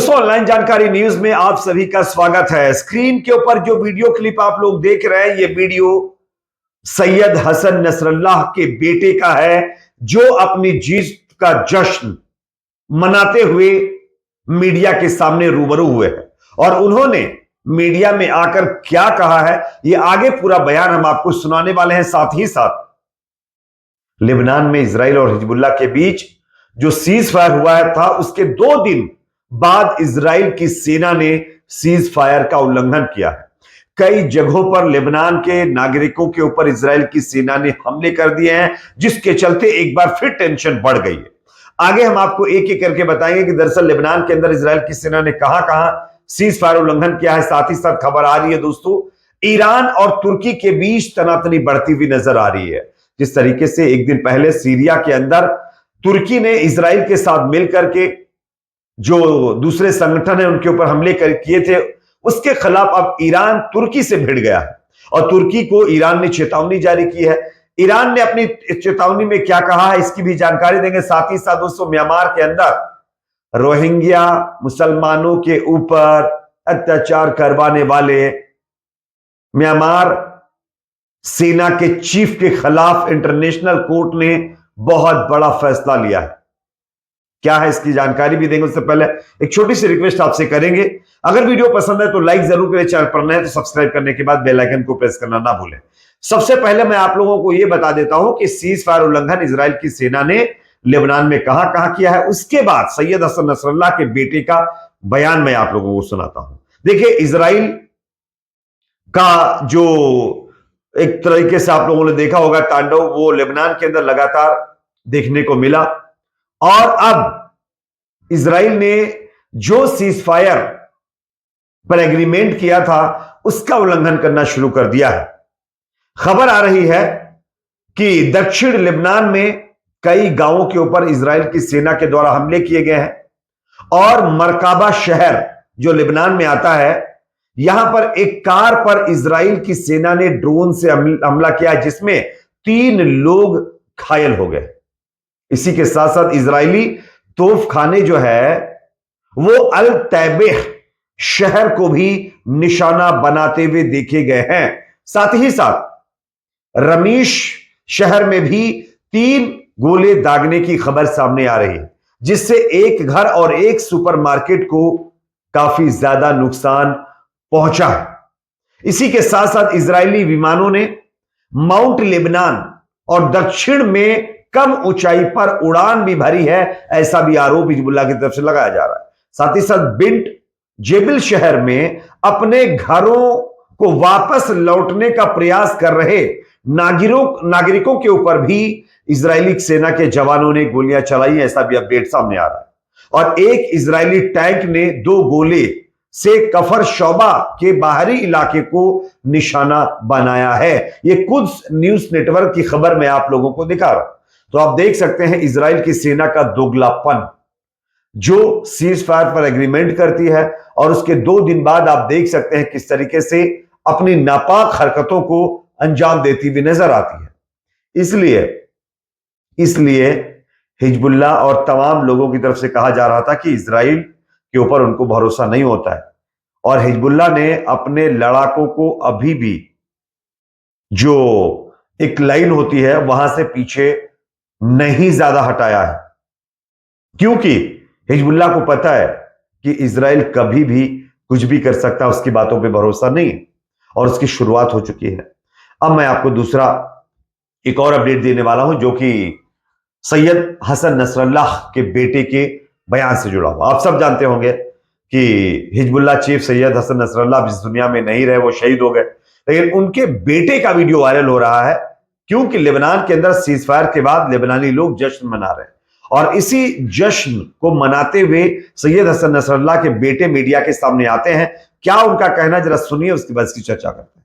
दोस्तों, ऑनलाइन जानकारी न्यूज में आप सभी का स्वागत है। स्क्रीन के ऊपर जो वीडियो क्लिप आप लोग देख रहे हैं, ये वीडियो सैयद हसन नसरल्लाह के बेटे का है, जो अपनी जीत का जश्न मनाते हुए मीडिया के सामने रूबरू हुए हैं। और उन्होंने मीडिया में आकर क्या कहा है, ये आगे पूरा बयान हम आपको सुनाने वाले हैं। साथ ही साथ लेबनान में इजराइल और हिजबुल्लाह के बीच जो सीज फायर हुआ था, उसके 2 दिन बाद इजराइल की सेना ने सीज फायर का उल्लंघन किया है। कई जगहों पर लेबनान के नागरिकों के ऊपर इजराइल की सेना ने हमले कर दिए हैं, जिसके चलते एक बार फिर टेंशन बढ़ गई है। आगे हम आपको एक एक करके बताएंगे कि दरअसल लेबनान के अंदर इजराइल की सेना ने कहां कहां सीज फायर उल्लंघन किया है। साथ ही साथ खबर आ रही है दोस्तों, ईरान और तुर्की के बीच तनातनी बढ़ती हुई नजर आ रही है। जिस तरीके से एक दिन पहले सीरिया के अंदर तुर्की ने इजराइल के साथ मिलकर के जो दूसरे संगठन है उनके ऊपर हमले किए थे, उसके खिलाफ अब ईरान तुर्की से भिड़ गया है और तुर्की को ईरान ने चेतावनी जारी की है। ईरान ने अपनी चेतावनी में क्या कहा है, इसकी भी जानकारी देंगे। साथ ही साथ दोस्तों, म्यांमार के अंदर रोहिंग्या मुसलमानों के ऊपर अत्याचार करवाने वाले म्यांमार सेना के चीफ के खिलाफ इंटरनेशनल कोर्ट ने बहुत बड़ा फैसला लिया है। क्या है, इसकी जानकारी भी देंगे। उससे पहले एक छोटी सी रिक्वेस्ट आपसे करेंगे, अगर वीडियो पसंद है तो लाइक जरूर करें, चैनल पर नए तो सब्सक्राइब करने के बाद बेल आइकन को प्रेस करना ना भूलें। सबसे पहले मैं आप लोगों को यह बता देता हूं कि सीज फायर उल्लंघन इजराइल की सेना ने लेबनान में कहां कहां किया है। उसके बाद सैयद हसन नसरल्लाह के बेटे का बयान मैं आप लोगों को सुनाता हूं। देखिए, इजराइल का जो एक तरीके से आप लोगों ने देखा होगा तांडव, वो लेबनान के अंदर लगातार देखने को मिला। और अब इजराइल ने जो सीज फायर पर एग्रीमेंट किया था, उसका उल्लंघन करना शुरू कर दिया है। खबर आ रही है कि दक्षिण लेबनान में कई गांवों के ऊपर इजराइल की सेना के द्वारा हमले किए गए हैं और मरकाबा शहर जो लेबनान में आता है, यहां पर एक कार पर इजराइल की सेना ने ड्रोन से हमला किया, जिसमें 3 लोग घायल हो गए। इसी के साथ साथ इजरायली तोपखाने जो है वो अल तैबेह शहर को भी निशाना बनाते हुए देखे गए हैं। साथ ही साथ रमीश शहर में भी 3 गोले दागने की खबर सामने आ रही है, जिससे एक घर और एक सुपरमार्केट को काफी ज्यादा नुकसान पहुंचा है। इसी के साथ साथ इजरायली विमानों ने माउंट लेबनान और दक्षिण में कम ऊंचाई पर उड़ान भी भरी है, ऐसा भी आरोप हिजबुल्लाह की तरफ से लगाया जा रहा है। साथ ही साथ बिंट जेबिल शहर में अपने घरों को वापस लौटने का प्रयास कर रहे नागरिकों के ऊपर भी इजरायली सेना के जवानों ने गोलियां चलाई, ऐसा भी अपडेट सामने आ रहा है। और एक इजरायली टैंक ने 2 गोले से कफर शोबा के बाहरी इलाके को निशाना बनाया है। ये कुछ न्यूज नेटवर्क की खबर मैं आप लोगों को दिखा रहा हूं। तो आप देख सकते हैं इजराइल की सेना का दोगलापन, जो सीज फायर पर एग्रीमेंट करती है और उसके 2 दिन बाद आप देख सकते हैं किस तरीके से अपनी नापाक हरकतों को अंजाम देती हुई नजर आती है। इसलिए हिजबुल्लाह और तमाम लोगों की तरफ से कहा जा रहा था कि इजराइल के ऊपर उनको भरोसा नहीं होता है, और हिजबुल्लाह ने अपने लड़ाकों को अभी भी जो एक लाइन होती है वहां से पीछे नहीं ज्यादा हटाया है, क्योंकि हिजबुल्लाह को पता है कि इजराइल कभी भी कुछ भी कर सकता है, उसकी बातों पे भरोसा नहीं है और उसकी शुरुआत हो चुकी है। अब मैं आपको दूसरा एक और अपडेट देने वाला हूं, जो कि सैयद हसन नसरल्लाह के बेटे के बयान से जुड़ा हुआ। आप सब जानते होंगे कि Hezbollah chief Syed Hassan Nasrallah इस दुनिया में नहीं रहे, वो शहीद हो गए, लेकिन उनके बेटे का वीडियो वायरल हो रहा है, क्योंकि लेबनान के अंदर सीज फायर के बाद लेबनानी लोग जश्न मना रहे हैं। और इसी जश्न को मनाते हुए सैयद हसन नसरल्लाह के बेटे मीडिया के सामने आते हैं। क्या उनका कहना, जरा सुनिए, उसके बाद इसकी चर्चा करते हैं।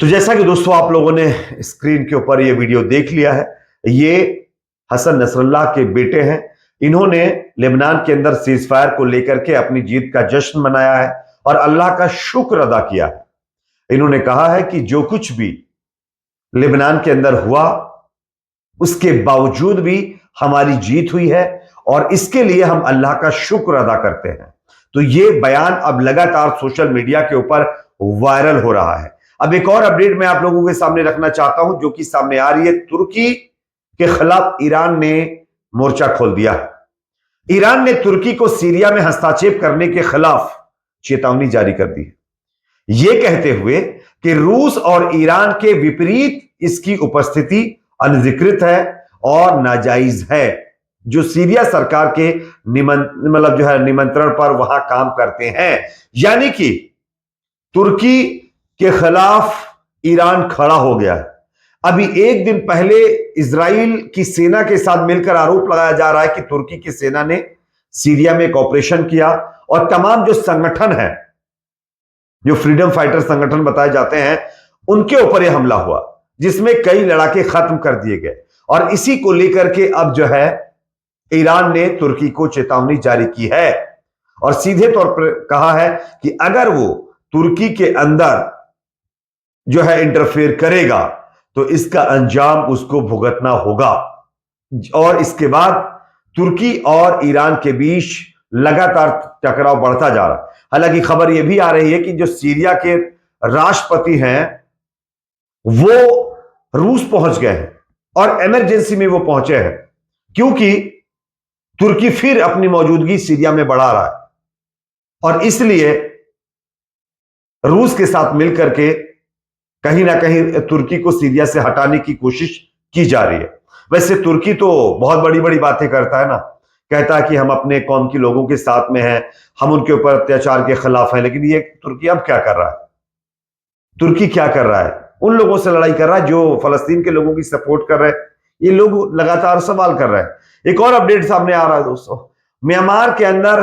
तो जैसा कि दोस्तों आप लोगों ने स्क्रीन के ऊपर ये वीडियो देख लिया है, ये हसन नसरुल्लाह के बेटे हैं। इन्होंने लेबनान के अंदर सीज फायर को लेकर के अपनी जीत का जश्न मनाया है और अल्लाह का शुक्र अदा किया है। इन्होंने कहा है कि जो कुछ भी लेबनान के अंदर हुआ उसके बावजूद भी हमारी जीत हुई है और इसके लिए हम अल्लाह का शुक्र अदा करते हैं। तो ये बयान अब लगातार सोशल मीडिया के ऊपर वायरल हो रहा है। अब एक और अपडेट मैं आप लोगों के सामने रखना चाहता हूं जो कि सामने आ रही है। तुर्की के खिलाफ ईरान ने मोर्चा खोल दिया है। ईरान ने तुर्की को सीरिया में हस्तक्षेप करने के खिलाफ चेतावनी जारी कर दी है, यह कहते हुए कि रूस और ईरान के विपरीत इसकी उपस्थिति अनधिकृत है और नाजायज है, जो सीरिया सरकार के निमंत्रण पर वहां काम करते हैं। यानी कि तुर्की के खिलाफ ईरान खड़ा हो गया है। अभी एक दिन पहले इजराइल की सेना के साथ मिलकर आरोप लगाया जा रहा है कि तुर्की की सेना ने सीरिया में एक ऑपरेशन किया और तमाम जो संगठन है, जो फ्रीडम फाइटर संगठन बताए जाते हैं, उनके ऊपर यह हमला हुआ जिसमें कई लड़ाके खत्म कर दिए गए। और इसी को लेकर के अब जो है ईरान ने तुर्की को चेतावनी जारी की है और सीधे तौर पर कहा है कि अगर वो तुर्की के अंदर जो है इंटरफेयर करेगा तो इसका अंजाम उसको भुगतना होगा। और इसके बाद तुर्की और ईरान के बीच लगातार टकराव बढ़ता जा रहा है। हालांकि खबर यह भी आ रही है कि जो सीरिया के राष्ट्रपति हैं वो रूस पहुंच गए हैं और इमरजेंसी में वो पहुंचे हैं, क्योंकि तुर्की फिर अपनी मौजूदगी सीरिया में बढ़ा रहा है और इसलिए रूस के साथ मिलकर के कहीं ना कहीं तुर्की को सीरिया से हटाने की कोशिश की जा रही है। वैसे तुर्की तो बहुत बड़ी बड़ी बातें करता है ना, कहता है कि हम अपने कौम के लोगों के साथ में हैं, हम उनके ऊपर अत्याचार के खिलाफ हैं, लेकिन ये तुर्की अब क्या कर रहा है? तुर्की क्या कर रहा है? उन लोगों से लड़ाई कर रहा है जो फलस्तीन के लोगों की सपोर्ट कर रहे हैं। ये लोग लगातार सवाल कर रहे हैं। एक और अपडेट सामने आ रहा है दोस्तों, म्यांमार के अंदर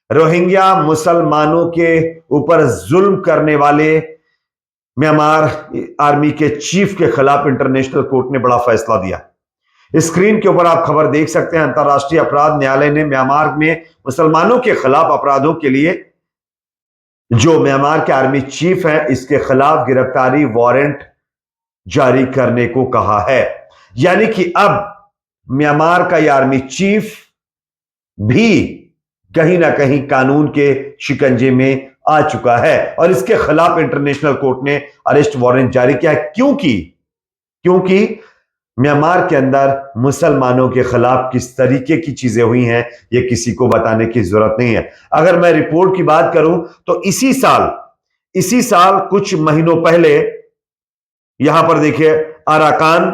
रोहिंग्या मुसलमानों के ऊपर जुल्म करने वाले म्यांमार आर्मी के चीफ के खिलाफ इंटरनेशनल कोर्ट ने बड़ा फैसला दिया। स्क्रीन के ऊपर आप खबर देख सकते हैं। अंतरराष्ट्रीय अपराध न्यायालय ने म्यांमार में मुसलमानों के खिलाफ अपराधों के लिए जो म्यांमार के आर्मी चीफ है इसके खिलाफ गिरफ्तारी वारंट जारी करने को कहा है। यानी कि अब म्यांमार का यह आर्मी चीफ भी कहीं ना कहीं कानून के शिकंजे में आ चुका है और इसके खिलाफ इंटरनेशनल कोर्ट ने अरेस्ट वारंट जारी किया है, क्योंकि म्यांमार के अंदर मुसलमानों के खिलाफ किस तरीके की चीजें हुई हैं ये किसी को बताने की जरूरत नहीं है। अगर मैं रिपोर्ट की बात करूं तो इसी साल कुछ महीनों पहले यहां पर देखिए अराकान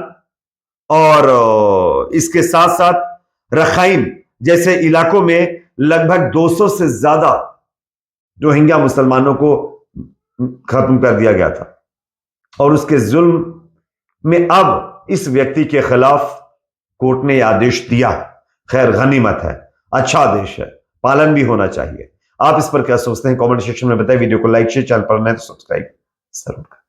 और इसके साथ साथ रखाइन जैसे इलाकों में लगभग 200 से ज्यादा रोहिंग्या मुसलमानों को खत्म कर दिया गया था और उसके जुल्म में अब इस व्यक्ति के खिलाफ कोर्ट ने आदेश दिया। खैर गनीमत है, अच्छा आदेश है, पालन भी होना चाहिए। आप इस पर क्या सोचते हैं कमेंट सेक्शन में बताएं। वीडियो को लाइक शेयर, चैनल पर नए तो सब्सक्राइब जरूर करें।